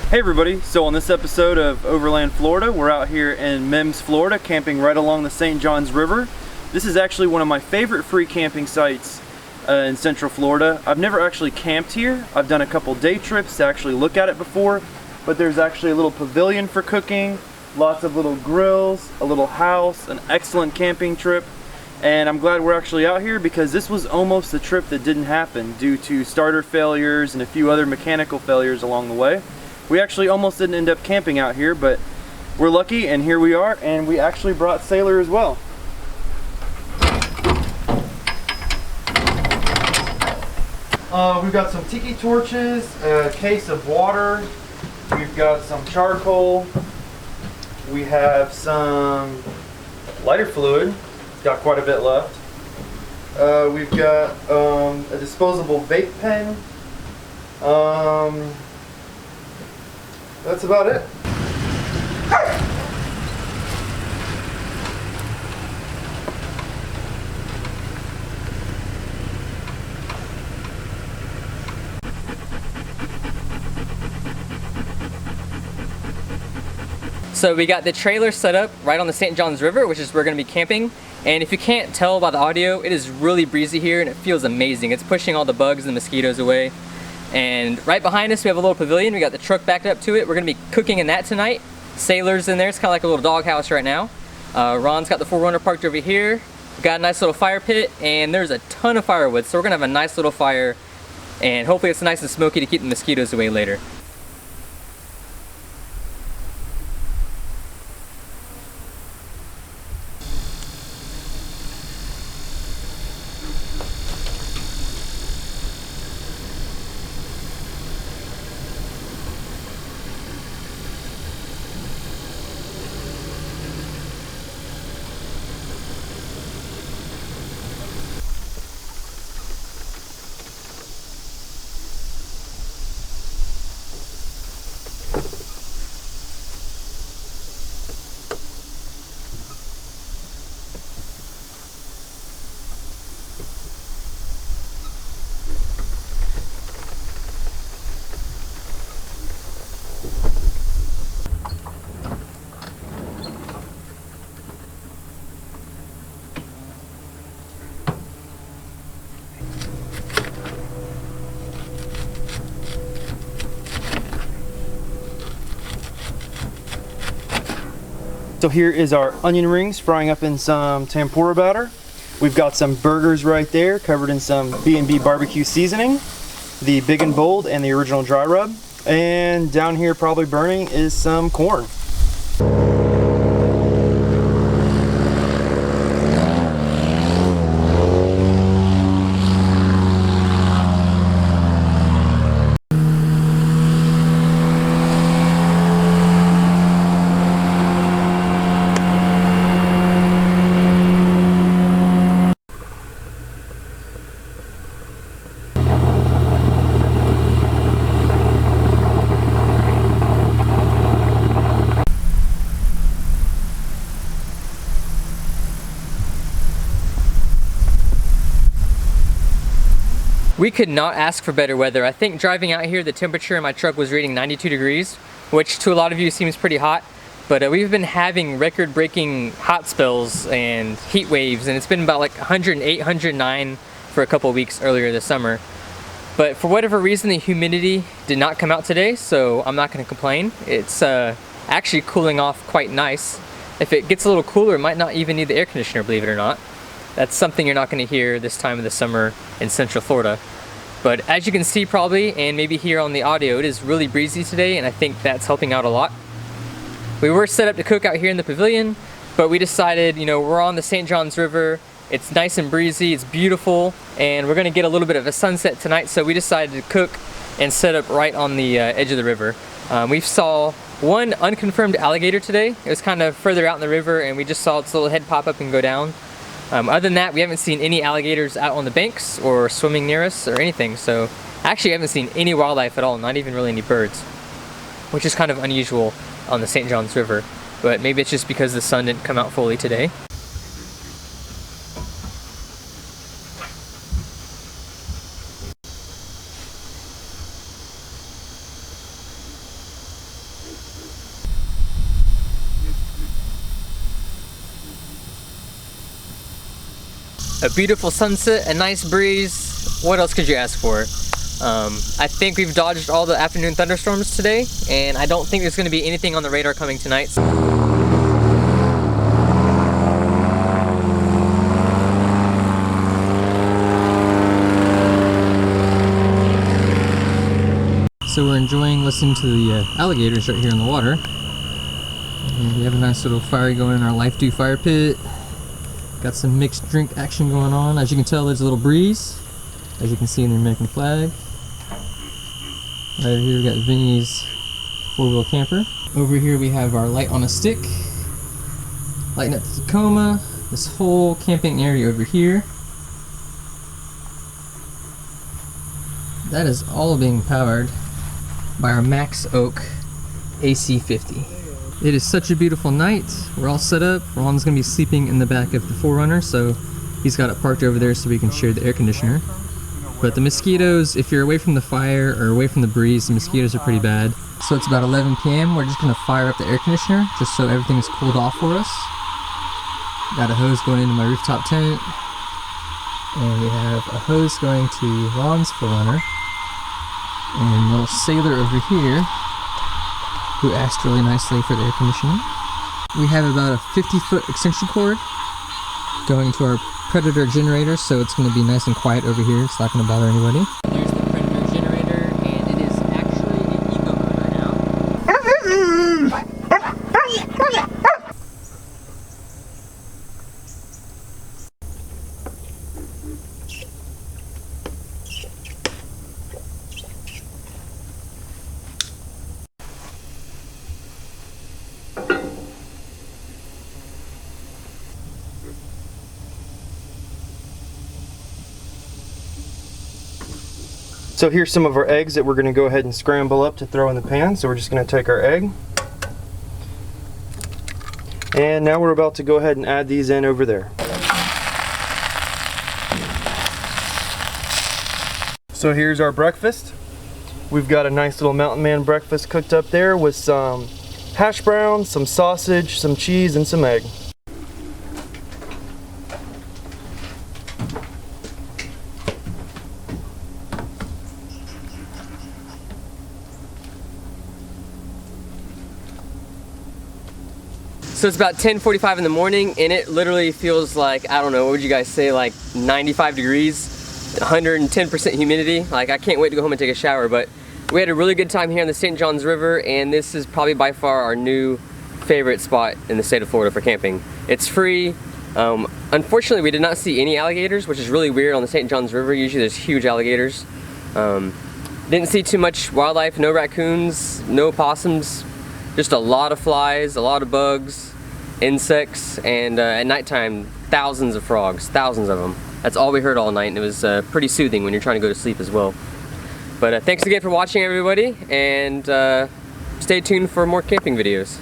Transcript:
Hey everybody, so on this episode of Overland Florida, we're out here in Mims, Florida, camping right along the St. Johns River. This is actually one of my favorite free camping sites in Central Florida. I've never actually camped here. I've done a couple day trips to actually look at it before, but there's actually a little pavilion for cooking, lots of little grills, a little house, an excellent camping trip. And I'm glad we're actually out here because this was almost a trip that didn't happen due to starter failures and a few other mechanical failures along the way. We actually almost didn't end up camping out here, but we're lucky and here we are, and we actually brought Sailor as well. We've got some tiki torches, a case of water, we've got some charcoal, we have some lighter fluid, got quite a bit left. We've got a disposable vape pen. That's about it. So we got the trailer set up right on the St. Johns River, which is where we're going to be camping. And if you can't tell by the audio, it is really breezy here and it feels amazing. It's pushing all the bugs and mosquitoes away. And right behind us we have a little pavilion. We got the truck backed up to it. We're going to be cooking in that tonight. Sailor's in there. It's kind of like a little doghouse right now. Ron's got the 4Runner parked over here. We've got a nice little fire pit and there's a ton of firewood. So we're going to have a nice little fire and hopefully it's nice and smoky to keep the mosquitoes away later. So here is our onion rings frying up in some tempura batter. We've got some burgers right there covered in some B&B barbecue seasoning, the Big and Bold and the original dry rub. And down here probably burning is some corn. We could not ask for better weather. I think driving out here, the temperature in my truck was reading 92 degrees, which to a lot of you seems pretty hot. But we've been having record-breaking hot spells and heat waves, and it's been about like 108, 109 for a couple weeks earlier this summer. But for whatever reason, the humidity did not come out today, so I'm not going to complain. It's actually cooling off quite nice. If it gets a little cooler, it might not even need the air conditioner, believe it or not. That's something you're not going to hear this time of the summer in Central Florida. But as you can see probably, and maybe hear on the audio, it is really breezy today, and I think that's helping out a lot. We were set up to cook out here in the pavilion, but we decided, you know, we're on the St. Johns River, it's nice and breezy, it's beautiful, and we're going to get a little bit of a sunset tonight, so we decided to cook and set up right on the edge of the river. We saw one unconfirmed alligator today. It was kind of further out in the river, and we just saw its little head pop up and go down. Other than that, we haven't seen any alligators out on the banks or swimming near us or anything, so actually I haven't seen any wildlife at all, not even really any birds, which is kind of unusual on the St. Johns River, but maybe it's just because the sun didn't come out fully today. a beautiful sunset, a nice breeze. What else could you ask for? I think we've dodged all the afternoon thunderstorms today, and I don't think there's going to be anything on the radar coming tonight. So we're enjoying listening to the alligators right here in the water. And we have a nice little fire going in our Life Dew fire pit. Got some mixed drink action going on. As you can tell, there's a little breeze, as you can see in the American flag. Right over here we got Vinny's four-wheel camper. Over here we have our light on a stick, lighting up the Tacoma. This whole camping area over here. That is all being powered by our Max Oak AC50. It is such a beautiful night. We're all set up. Ron's gonna be sleeping in the back of the 4Runner, so he's got it parked over there so we can share the air conditioner. But the mosquitoes, if you're away from the fire or away from the breeze, the mosquitoes are pretty bad. So it's about 11 p.m. We're just gonna fire up the air conditioner just so everything is cooled off for us. Got a hose going into my rooftop tent. And we have a hose going to Ron's 4Runner. And little Sailor over here, who asked really nicely for the air conditioning. We have about a 50-foot extension cord going to our Predator generator, so it's going to be nice and quiet over here. It's not going to bother anybody. There's the Predator generator, and it is actually in eco mode right now. So here's some of our eggs that we're going to go ahead and scramble up to throw in the pan. So we're just going to take our egg. And now we're about to go ahead and add these in over there. So here's our breakfast. We've got a nice little Mountain Man breakfast cooked up there with some hash browns, some sausage, some cheese, and some egg. So it's about 10:45 in the morning, and it literally feels like, I don't know, what would you guys say, like 95 degrees, 110% humidity. Like, I can't wait to go home and take a shower. But we had a really good time here on the St. Johns River, and this is probably by far our new favorite spot in the state of Florida for camping. It's free. Unfortunately, we did not see any alligators, which is really weird on the St. Johns River. Usually there's huge alligators. Didn't see too much wildlife, no raccoons, no possums, just a lot of flies, a lot of bugs, insects, and at nighttime, thousands of frogs, thousands of them. That's all we heard all night, and it was pretty soothing when you're trying to go to sleep as well. But thanks again for watching, everybody, and stay tuned for more camping videos.